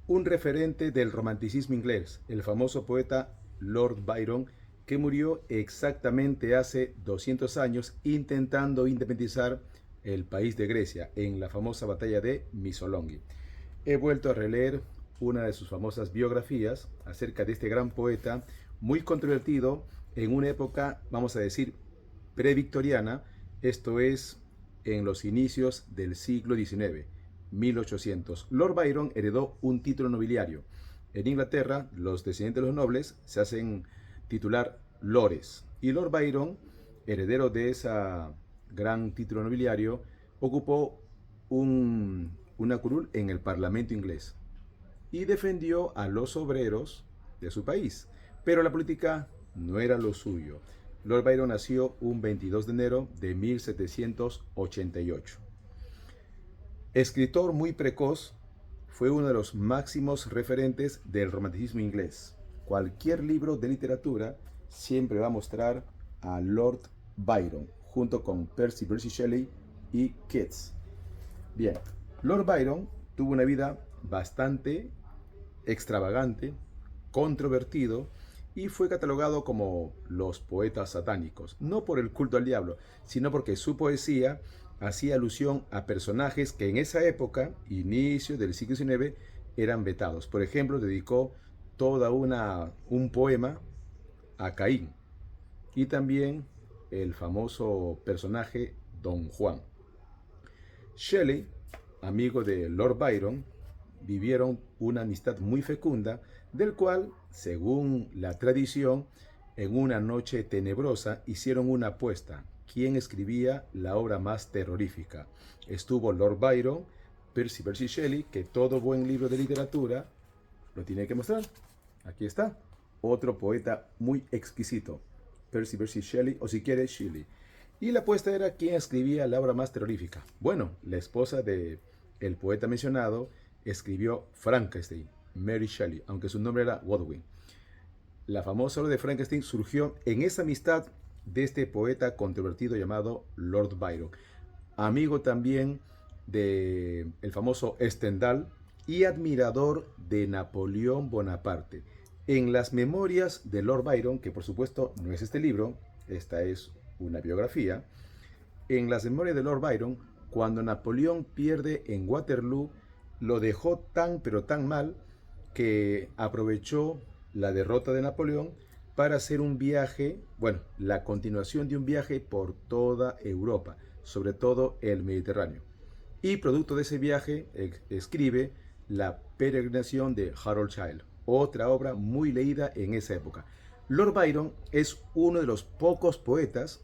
un referente del romanticismo inglés, el famoso poeta Lord Byron, que murió exactamente hace 200 años intentando independizar el país de Grecia en la famosa batalla de Missolonghi. He vuelto a releer una de sus famosas biografías acerca de este gran poeta, muy controvertido en una época, vamos a decir, previctoriana, esto es en los inicios del siglo XIX, 1800. Lord Byron heredó un título nobiliario. En Inglaterra, los descendientes de los nobles se hacen titular lores. Y Lord Byron, heredero de ese gran título nobiliario, ocupó una curul en el Parlamento inglés y defendió a los obreros de su país. Pero la política no era lo suyo. Lord Byron nació un 22 de enero de 1788. Escritor muy precoz, fue uno de los máximos referentes del romanticismo inglés. Cualquier libro de literatura siempre va a mostrar a Lord Byron, junto con Percy Bysshe Shelley y Keats. Bien, Lord Byron tuvo una vida bastante extravagante, controvertido, y fue catalogado como los poetas satánicos, no por el culto al diablo, sino porque su poesía hacía alusión a personajes que en esa época, inicio del siglo XIX, eran vetados. Por ejemplo, dedicó un poema a Caín y también el famoso personaje Don Juan. Shelley, amigo de Lord Byron, vivieron una amistad muy fecunda, del cual, según la tradición, en una noche tenebrosa hicieron una apuesta. ¿Quién escribía la obra más terrorífica? Estuvo Lord Byron, Percy Bysshe Shelley, que todo buen libro de literatura lo tiene que mostrar. Aquí está. Otro poeta muy exquisito, Percy Bysshe Shelley, o si quiere, Shelley. Y la apuesta era quién escribía la obra más terrorífica. Bueno, la esposa de el poeta mencionado escribió Frankenstein, Mary Shelley, aunque su nombre era Godwin. La famosa obra de Frankenstein surgió en esa amistad de este poeta controvertido llamado Lord Byron, amigo también de el famoso Stendhal y admirador de Napoleón Bonaparte. En las memorias de Lord Byron, que por supuesto no es este libro, esta es una biografía, en las memorias de Lord Byron, cuando Napoleón pierde en Waterloo, lo dejó tan pero tan mal que aprovechó la derrota de Napoleón para hacer un viaje, bueno, la continuación de un viaje por toda Europa, sobre todo el Mediterráneo. Y producto de ese viaje escribe La peregrinación de Harold Child, otra obra muy leída en esa época. Lord Byron es uno de los pocos poetas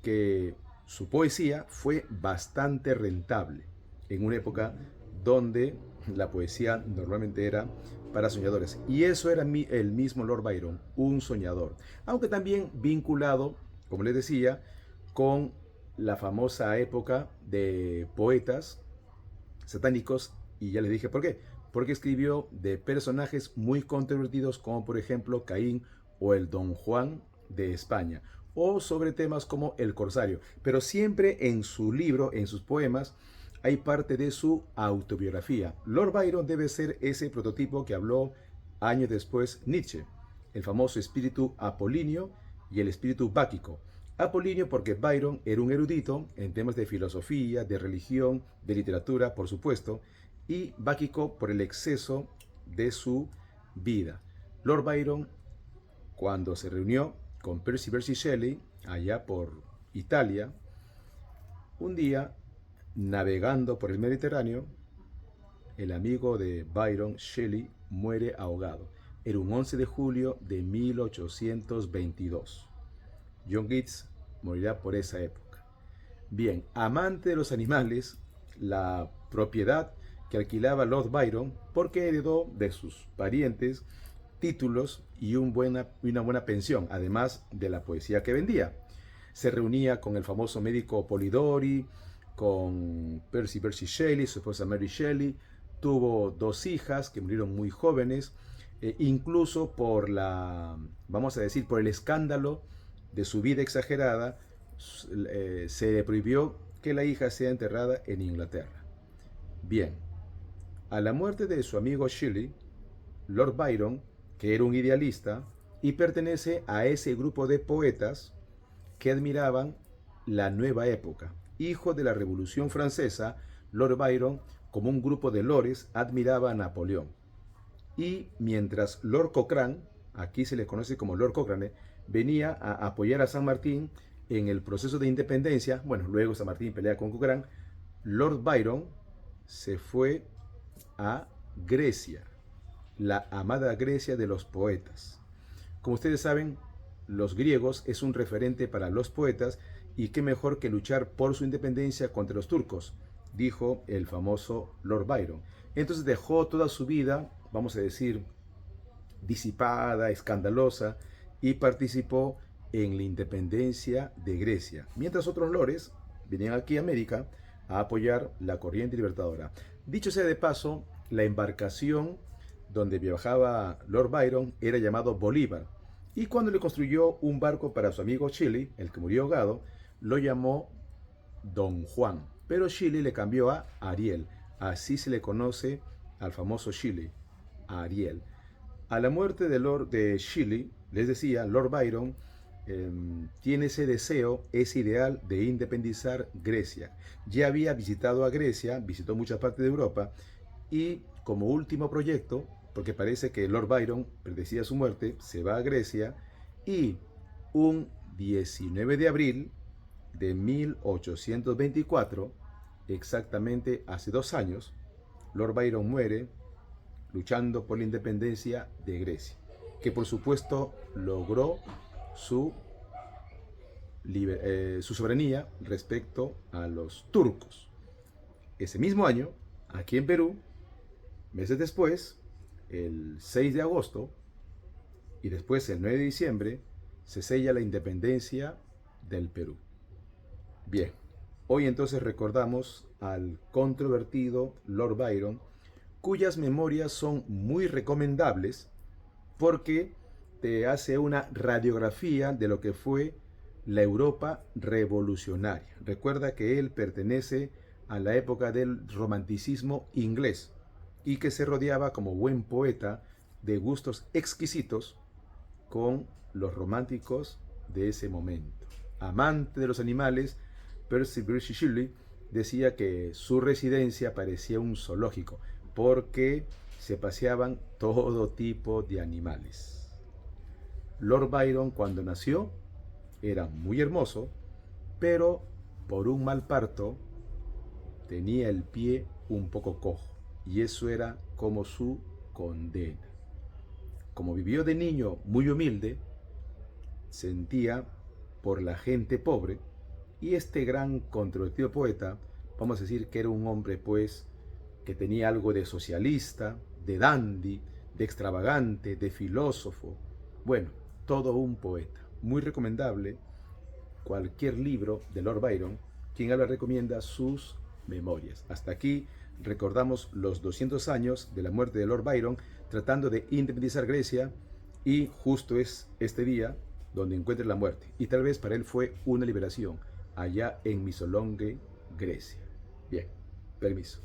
que su poesía fue bastante rentable en una época donde la poesía normalmente era para soñadores. Y eso era el mismo Lord Byron, un soñador. Aunque también vinculado, como les decía, con la famosa época de poetas satánicos. Y ya les dije por qué. Porque escribió de personajes muy controvertidos como por ejemplo Caín o el Don Juan de España, o sobre temas como el corsario. Pero siempre en su libro, en sus poemas, hay parte de su autobiografía. Lord Byron debe ser ese prototipo que habló años después Nietzsche, el famoso espíritu apolíneo y el espíritu báquico. Apolíneo porque Byron era un erudito en temas de filosofía, de religión, de literatura, por supuesto, y báquico por el exceso de su vida. Lord Byron, cuando se reunió con Percy Bysshe Shelley, allá por Italia, un día, navegando por el Mediterráneo, el amigo de Byron, Shelley, muere ahogado. Era un 11 de julio de 1822. John Keats morirá por esa época. Bien, amante de los animales, la propiedad que alquilaba Lord Byron porque heredó de sus parientes títulos y una buena pensión, además de la poesía que vendía. Se reunía con el famoso médico Polidori, con Percy Bysshe Shelley, su esposa Mary Shelley. Tuvo dos hijas que murieron muy jóvenes, incluso por vamos a decir, por el escándalo de su vida exagerada, se le prohibió que la hija sea enterrada en Inglaterra. Bien, A la muerte de su amigo Shelley, Lord Byron, que era un idealista y pertenece a ese grupo de poetas que admiraban la nueva época. Hijo de la Revolución Francesa, Lord Byron, como un grupo de lores, admiraba a Napoleón. Y mientras Lord Cochrane, aquí se le conoce como Lord Cochrane, venía a apoyar a San Martín en el proceso de independencia, bueno, luego San Martín pelea con Cochrane, Lord Byron se fue a Grecia, la amada Grecia de los poetas. Como ustedes saben, los griegos es un referente para los poetas y qué mejor que luchar por su independencia contra los turcos, dijo el famoso Lord Byron. Entonces dejó toda su vida, vamos a decir, disipada, escandalosa, y participó en la independencia de Grecia, mientras otros lores venían aquí a América a apoyar la corriente libertadora. Dicho sea de paso, la embarcación donde viajaba Lord Byron era llamado Bolívar, y cuando le construyó un barco para su amigo Shelley, el que murió ahogado, lo llamó Don Juan, pero Shelley le cambió a Ariel. Así se le conoce al famoso Shelley, Ariel. A la muerte de Shelley, les decía, Lord Byron tiene ese deseo, ese ideal de independizar Grecia. Ya había visitado a Grecia, visitó muchas partes de Europa, y como último proyecto, porque parece que Lord Byron predecía su muerte, se va a Grecia y un 19 de abril de 1824, exactamente hace 2 años, Lord Byron muere luchando por la independencia de Grecia, que por supuesto logró su soberanía respecto a los turcos. Ese mismo año, aquí en Perú, meses después, el 6 de agosto y después el 9 de diciembre, se sella la independencia del Perú. Bien, hoy entonces recordamos al controvertido Lord Byron, cuyas memorias son muy recomendables porque te hace una radiografía de lo que fue la Europa revolucionaria. Recuerda que él pertenece a la época del romanticismo inglés y que se rodeaba como buen poeta de gustos exquisitos con los románticos de ese momento. Amante de los animales, Percy Bysshe Shelley decía que su residencia parecía un zoológico porque se paseaban todo tipo de animales. Lord Byron, cuando nació, era muy hermoso, pero por un mal parto tenía el pie un poco cojo, y eso era como su condena. Como vivió de niño muy humilde, sentía por la gente pobre, y este gran controvertido poeta, vamos a decir que era un hombre pues que tenía algo de socialista, de dandy, de extravagante, de filósofo, bueno, todo un poeta. Muy recomendable cualquier libro de Lord Byron, quien ahora recomienda sus memorias. Hasta aquí recordamos los 200 años de la muerte de Lord Byron, tratando de independizar Grecia, y justo es este día donde encuentra la muerte. Y tal vez para él fue una liberación, allá en Missolonghi, Grecia. Bien, permiso.